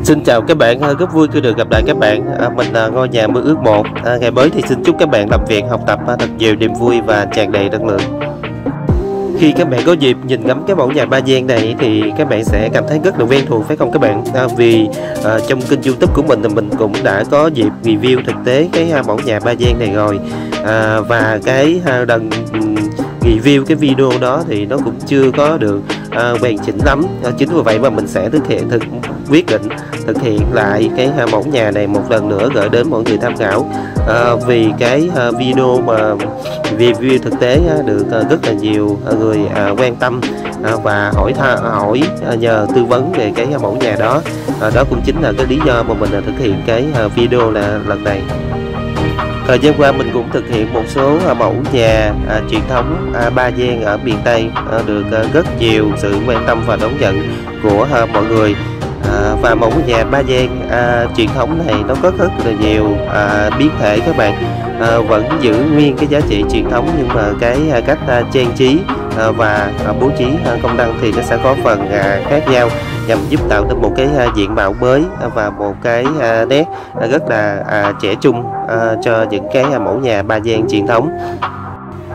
Xin chào các bạn, rất vui khi được gặp lại các bạn. Mình là Ngôi Nhà Mơ Ước 1. Ngày mới thì xin chúc các bạn làm việc, học tập thật nhiều niềm vui và tràn đầy năng lượng. Khi các bạn có dịp nhìn ngắm cái mẫu nhà ba gian này thì các bạn sẽ cảm thấy rất là quen thuộc, phải không các bạn? Vì trong kênh YouTube của mình thì mình cũng đã có dịp review thực tế cái mẫu nhà ba gian này rồi. Và cái lần review cái video đó thì nó cũng chưa có được hoàn chỉnh lắm. Chính vì vậy mà mình sẽ quyết định thực hiện lại cái mẫu nhà này một lần nữa gửi đến mọi người tham khảo. Vì cái video mà review thực tế được rất là nhiều người quan tâm và hỏi nhờ tư vấn về cái mẫu nhà đó. Đó cũng chính là cái lý do mà mình thực hiện cái video lần này. Thời gian qua mình cũng thực hiện một số mẫu nhà truyền thống ba gian ở miền Tây được rất nhiều sự quan tâm và đón nhận của mọi người. Và mẫu nhà ba gian truyền thống này nó có rất là nhiều biến thể các bạn, vẫn giữ nguyên cái giá trị truyền thống, nhưng mà cái cách trang trí và bố trí công năng thì nó sẽ có phần khác nhau, nhằm giúp tạo nên một cái diện mạo mới và một cái nét rất là trẻ trung cho những cái mẫu nhà ba gian truyền thống.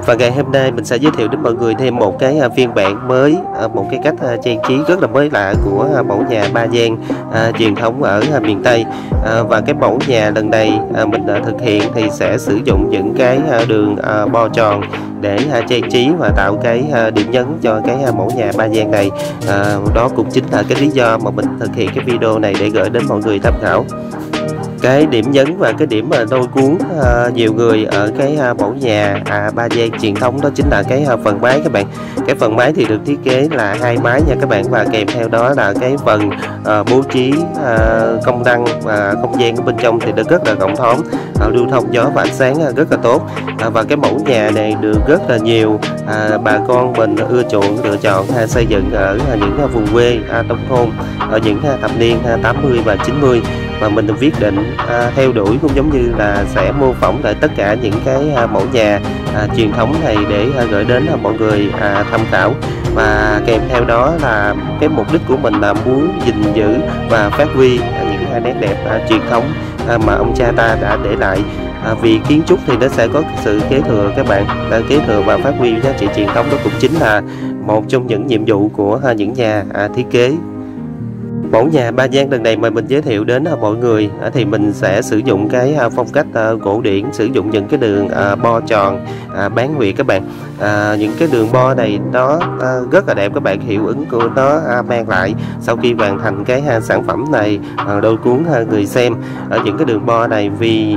Và ngày hôm nay mình sẽ giới thiệu đến mọi người thêm một cái phiên bản mới, một cái cách trang trí rất là mới lạ của mẫu nhà ba gian truyền thống ở miền Tây. Và cái mẫu nhà lần này mình thực hiện thì sẽ sử dụng những cái đường bo tròn để trang trí và tạo cái điểm nhấn cho cái mẫu nhà ba gian này. Đó cũng chính là cái lý do mà mình thực hiện cái video này để gửi đến mọi người tham khảo. Cái điểm nhấn và cái điểm mà lôi cuốn nhiều người ở cái mẫu nhà ba gian truyền thống đó chính là cái phần mái các bạn. Cái phần mái thì được thiết kế là hai mái nha các bạn, và kèm theo đó là cái phần bố trí công năng và không gian ở bên trong thì nó rất là rộng thoáng, lưu thông gió và ánh sáng rất là tốt. Và cái mẫu nhà này được rất là nhiều bà con mình ưa chuộng lựa chọn xây dựng ở những vùng quê nông thôn ở những thập niên 80 và 90. Mà mình quyết định theo đuổi cũng giống như là sẽ mô phỏng lại tất cả những cái mẫu nhà truyền thống này để gửi đến mọi người tham khảo. Và kèm theo đó là cái mục đích của mình là muốn gìn giữ và phát huy những nét đẹp truyền thống mà ông cha ta đã để lại. Vì kiến trúc thì nó sẽ có sự kế thừa các bạn, kế thừa và phát huy giá trị truyền thống, đó cũng chính là một trong những nhiệm vụ của những nhà thiết kế. Mẫu nhà ba gian lần này mà mình giới thiệu đến mọi người thì mình sẽ sử dụng cái phong cách cổ điển, sử dụng những cái đường bo tròn bán nguyệt các bạn. Những cái đường bo này nó rất là đẹp các bạn, hiệu ứng của nó mang lại sau khi hoàn thành cái sản phẩm này lôi cuốn người xem ở những cái đường bo này. Vì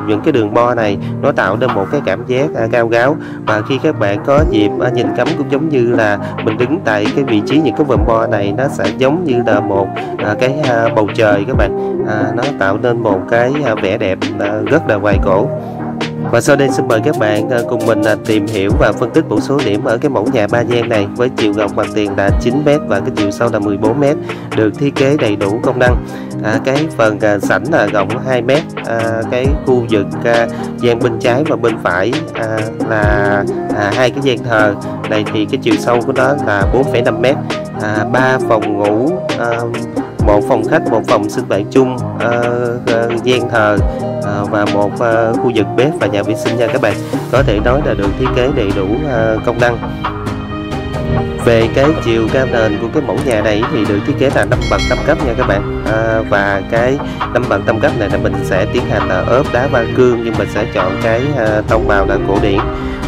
những cái đường bo này nó tạo nên một cái cảm giác cao ráo, và khi các bạn có dịp nhìn ngắm cũng giống như là mình đứng tại cái vị trí những cái vòm bo này, nó sẽ giống như là một cái bầu trời các bạn. Nó tạo nên một cái vẻ đẹp rất là hoài cổ. Và sau đây xin mời các bạn cùng mình tìm hiểu và phân tích một số điểm ở cái mẫu nhà ba gian này. Với chiều rộng mặt tiền là 9m và cái chiều sâu là 14m, được thiết kế đầy đủ công năng. Cái phần sảnh là rộng 2m. Cái khu vực gian bên trái và bên phải là hai cái gian thờ này thì cái chiều sâu của nó là 4,5m. 3 phòng ngủ, một phòng khách, một phòng sinh hoạt chung, gian thờ và một khu vực bếp và nhà vệ sinh nha các bạn. Có thể nói là được thiết kế đầy đủ công năng. Về cái chiều cao nền của cái mẫu nhà này thì được thiết kế là 5 bậc 5 cấp nha các bạn. Và cái 5 bậc 5 cấp này là mình sẽ tiến hành là ốp đá hoa cương, nhưng mình sẽ chọn cái tông màu là cổ điển.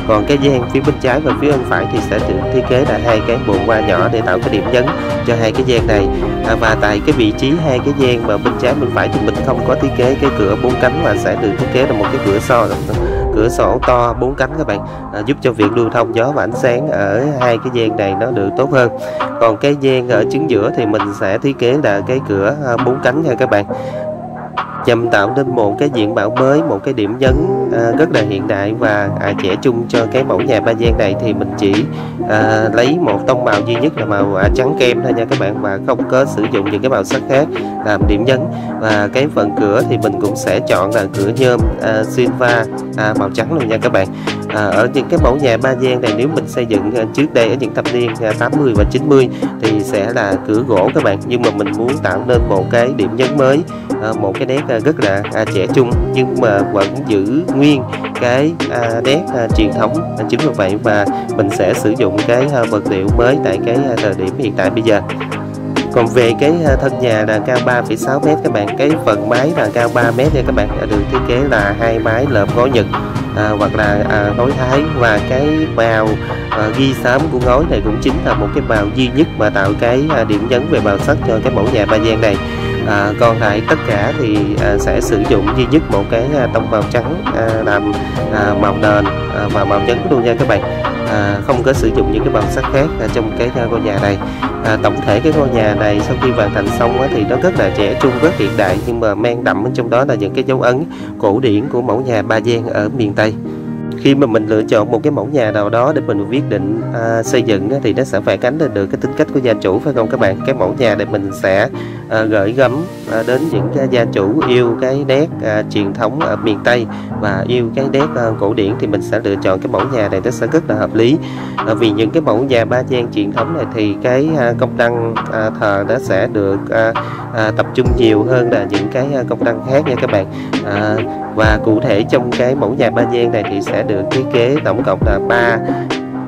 Còn cái gian phía bên trái và phía bên phải thì sẽ được thiết kế là hai cái bồn hoa nhỏ để tạo cái điểm nhấn cho hai cái gian này. Và tại cái vị trí hai cái gian mà bên trái bên phải thì mình không có thiết kế cái cửa 4 cánh, mà sẽ được thiết kế là một cái cửa sổ to 4 cánh các bạn, giúp cho việc lưu thông gió và ánh sáng ở hai cái gian này nó được tốt hơn. Còn cái gian ở chính giữa thì mình sẽ thiết kế là cái cửa 4 cánh nha các bạn, nhằm tạo nên một cái diện mạo mới, một cái điểm nhấn rất là hiện đại và trẻ trung cho cái mẫu nhà ba gian này. Thì mình chỉ lấy một tông màu duy nhất là màu trắng kem thôi nha các bạn, và không có sử dụng những cái màu sắc khác làm điểm nhấn. Và cái phần cửa thì mình cũng sẽ chọn là cửa nhôm silva màu trắng luôn nha các bạn. Ở những cái mẫu nhà ba gian này nếu mình xây dựng trước đây ở những thập niên 80 và 90 thì sẽ là cửa gỗ các bạn, nhưng mà mình muốn tạo nên một cái điểm nhấn mới, một cái nét rất là trẻ trung nhưng mà vẫn giữ nguyên cái nét truyền thống. Chính vì vậy mà mình sẽ sử dụng cái vật liệu mới tại cái thời điểm hiện tại bây giờ. Còn về cái thân nhà là cao 3,6 m các bạn, cái phần mái là cao 3 m nha các bạn, được thiết kế là hai mái lợp ngói Nhật hoặc là ngói Thái, và cái màu ghi xám của ngói này cũng chính là một cái màu duy nhất mà tạo cái điểm nhấn về màu sắc cho cái mẫu nhà ba gian này. Còn lại tất cả thì sẽ sử dụng duy nhất một cái tông màu trắng làm màu nền và màu nhấn luôn nha các bạn, không có sử dụng những cái màu sắc khác trong cái ngôi nhà này. Tổng thể cái ngôi nhà này sau khi hoàn thành xong thì nó rất là trẻ trung, rất hiện đại, nhưng mà mang đậm ở trong đó là những cái dấu ấn cổ điển của mẫu nhà ba gian ở miền Tây. Khi mà mình lựa chọn một cái mẫu nhà nào đó để mình quyết định xây dựng thì nó sẽ phản ánh lên được cái tính cách của gia chủ, phải không các bạn? Cái mẫu nhà này mình sẽ gửi gắm đến những cái gia chủ yêu cái nét truyền thống ở miền Tây và yêu cái nét cổ điển, thì mình sẽ lựa chọn cái mẫu nhà này nó sẽ rất là hợp lý. Vì những cái mẫu nhà ba gian truyền thống này thì cái công năng thờ nó sẽ được tập trung nhiều hơn là những cái công năng khác nha các bạn. Và cụ thể trong cái mẫu nhà ba gian này thì sẽ được thiết kế tổng cộng là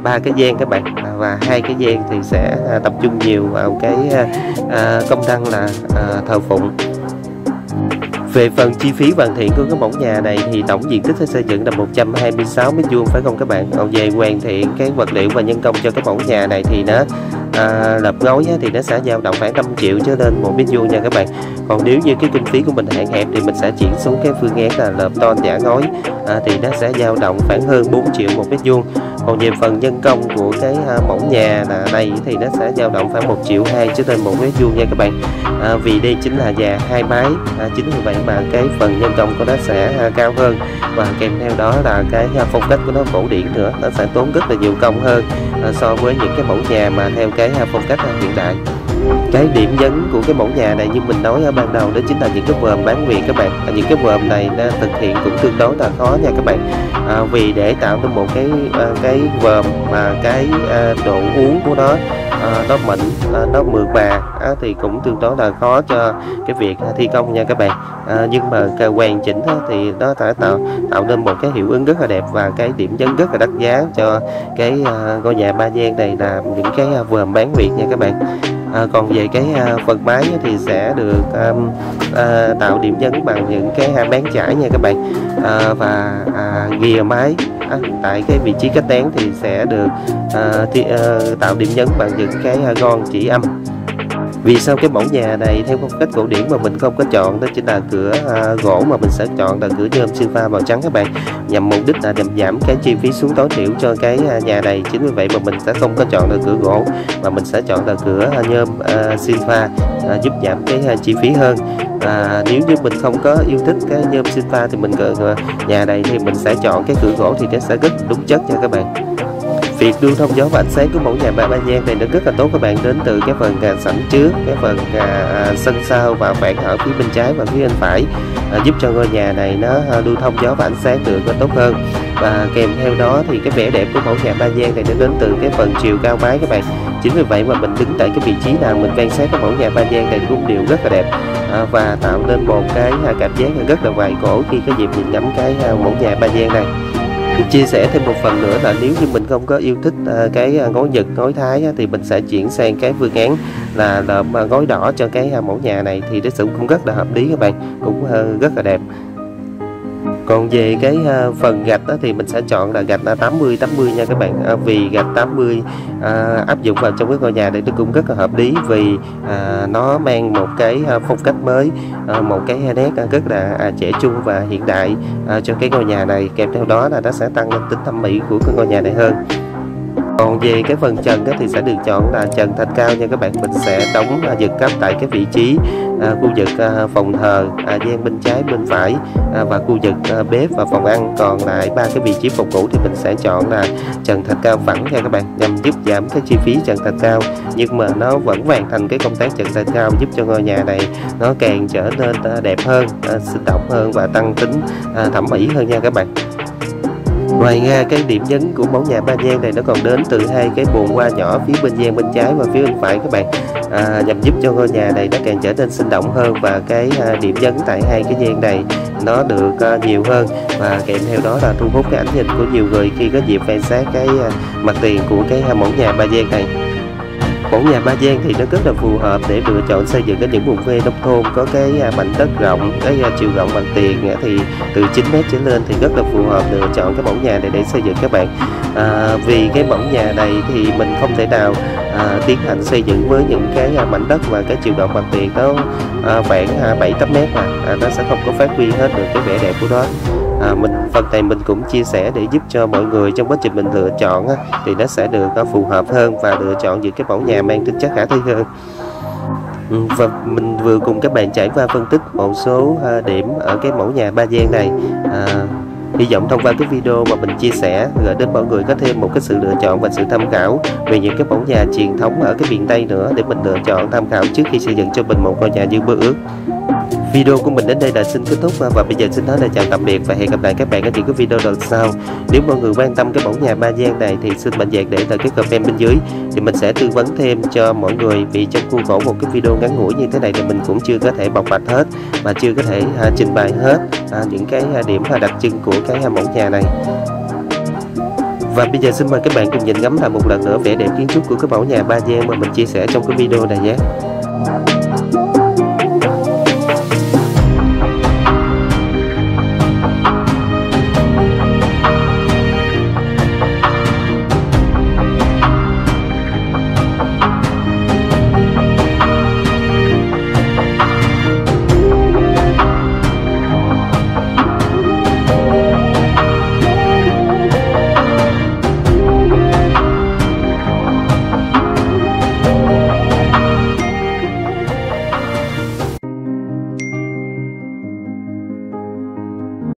ba cái gian các bạn, và hai cái gian thì sẽ tập trung nhiều vào cái công năng là thờ phụng. Về phần chi phí hoàn thiện của cái mẫu nhà này thì tổng diện tích xây dựng là 126 m², phải không các bạn? Còn về hoàn thiện cái vật liệu và nhân công cho cái mẫu nhà này thì nó lợp ngói thì nó sẽ dao động khoảng 5 triệu cho lên 1 m² nha các bạn. Còn nếu như cái kinh phí của mình hạn hẹp thì mình sẽ chuyển xuống cái phương án là lợp ton giả ngói, thì nó sẽ dao động khoảng hơn 4 triệu 1 m². Còn về phần nhân công của cái mẫu nhà này thì nó sẽ dao động khoảng 1,2 triệu cho lên 1 m² nha các bạn. Vì đây chính là nhà hai mái, chính vì vậy mà cái phần nhân công của nó sẽ cao hơn, và kèm theo đó là cái phong cách của nó cổ điển nữa, nó sẽ tốn rất là nhiều công hơn so với những cái mẫu nhà mà theo cái phong cách hiện đại. Cái điểm nhấn của cái mẫu nhà này như mình nói ở ban đầu đó chính là những cái vòm bán nguyệt các bạn. Những cái vòm này nó thực hiện cũng tương đối là khó nha các bạn, vì để tạo nên một cái vòm mà cái độ uốn của nó mịn, nó mượt mà thì cũng tương đối là khó cho cái việc thi công nha các bạn. Nhưng mà hoàn chỉnh thì nó đã tạo nên một cái hiệu ứng rất là đẹp và cái điểm nhấn rất là đắt giá cho cái ngôi nhà ba gian này là những cái vòm bán nguyệt nha các bạn. Còn về cái phần mái thì sẽ được tạo điểm nhấn bằng những cái bán chải nha các bạn, và ghìa mái tại cái vị trí cách tán thì sẽ được tạo điểm nhấn bằng những cái gon chỉ âm. Vì sao cái mẫu nhà này theo phong cách cổ điển mà mình không có chọn đó chính là cửa gỗ, mà mình sẽ chọn là cửa nhôm silva màu trắng các bạn, nhằm mục đích là nhằm giảm cái chi phí xuống tối thiểu cho cái nhà này. Chính vì vậy mà mình sẽ không có chọn là cửa gỗ mà mình sẽ chọn là cửa nhôm silva, giúp giảm cái chi phí hơn. Nếu như mình không có yêu thích cái nhôm silva thì mình nhà này thì mình sẽ chọn cái cửa gỗ thì nó sẽ rất đúng chất nha các bạn. Việc lưu thông gió và ánh sáng của mẫu nhà ba gian này nó rất là tốt các bạn, đến từ cái phần sảnh trước, cái phần sân sau và khoảng ở phía bên trái và phía bên phải, giúp cho ngôi nhà này nó lưu thông gió và ánh sáng được tốt hơn. Và kèm theo đó thì cái vẻ đẹp của mẫu nhà ba gian này nó đến từ cái phần chiều cao mái các bạn. Chính vì vậy mà mình đứng tại cái vị trí nào mình quan sát cái mẫu nhà ba gian này cũng đều rất là đẹp, và tạo nên một cái cảm giác rất là hoài cổ khi có dịp nhìn ngắm cái mẫu nhà ba gian này. Chia sẻ thêm một phần nữa là nếu như mình không có yêu thích cái ngói Nhật, ngói Thái thì mình sẽ chuyển sang cái phương án là lợp ngói đỏ cho cái mẫu nhà này, thì nó cũng rất là hợp lý các bạn, cũng rất là đẹp. Còn về cái phần gạch thì mình sẽ chọn là gạch 80-80 nha các bạn, vì gạch 80 áp dụng vào trong cái ngôi nhà này nó cũng rất là hợp lý, vì nó mang một cái phong cách mới, một cái nét rất là trẻ trung và hiện đại cho cái ngôi nhà này. Kèm theo đó là nó sẽ tăng lên tính thẩm mỹ của cái ngôi nhà này hơn. Còn về cái phần trần thì sẽ được chọn là trần thạch cao nha các bạn. Mình sẽ đóng giật cấp tại cái vị trí khu vực phòng thờ, gian bên trái bên phải, và khu vực bếp và phòng ăn. Còn lại ba cái vị trí phòng ngủ thì mình sẽ chọn là trần thạch cao phẳng nha các bạn, nhằm giúp giảm cái chi phí trần thạch cao, nhưng mà nó vẫn hoàn thành cái công tác trần thạch cao, giúp cho ngôi nhà này nó càng trở nên đẹp hơn, sinh động hơn và tăng tính thẩm mỹ hơn nha các bạn. Ngoài ra cái điểm nhấn của mẫu nhà ba gian này nó còn đến từ hai cái bồn hoa nhỏ phía bên gian bên trái và phía bên phải các bạn, nhằm giúp cho ngôi nhà này nó càng trở nên sinh động hơn, và cái điểm nhấn tại hai cái gian này nó được nhiều hơn, và kèm theo đó là thu hút cái ánh nhìn của nhiều người khi có dịp quan sát cái mặt tiền của cái mẫu nhà ba gian này. Mẫu nhà ba gian thì nó rất là phù hợp để lựa chọn xây dựng ở những vùng quê nông thôn có cái mảnh đất rộng, cái chiều rộng bằng tiền thì từ 9 mét trở lên thì rất là phù hợp lựa chọn cái mẫu nhà này để xây dựng các bạn. Vì cái mẫu nhà này thì mình không thể nào tiến hành xây dựng với những cái mảnh đất và cái chiều rộng bằng tiền nó khoảng 7-8 mét mà nó sẽ không có phát huy hết được cái vẻ đẹp của nó. Phần này mình cũng chia sẻ để giúp cho mọi người trong quá trình mình lựa chọn thì nó sẽ được phù hợp hơn và lựa chọn những cái mẫu nhà mang tính chất khả thi hơn. Và mình vừa cùng các bạn trải qua phân tích một số điểm ở cái mẫu nhà ba gian này. Hy vọng thông qua cái video mà mình chia sẻ gửi đến mọi người có thêm một cái sự lựa chọn và sự tham khảo về những cái mẫu nhà truyền thống ở cái miền Tây nữa, để mình lựa chọn tham khảo trước khi xây dựng cho mình một ngôi nhà như mơ ước. Video của mình đến đây là xin kết thúc, và bây giờ xin nói lời chào tạm biệt và hẹn gặp lại các bạn ở những cái video lần sau. Nếu mọi người quan tâm cái mẫu nhà ba gian này thì xin mạnh dạn để lại cái comment bên dưới thì mình sẽ tư vấn thêm cho mọi người, vì trong khuôn khổ một cái video ngắn ngủi như thế này thì mình cũng chưa có thể bộc bạch hết và chưa có thể trình bày hết những cái điểm đặc trưng của cái mẫu nhà này. Và bây giờ xin mời các bạn cùng nhìn ngắm lại một lần nữa vẻ đẹp kiến trúc của cái mẫu nhà ba gian mà mình chia sẻ trong cái video này nhé.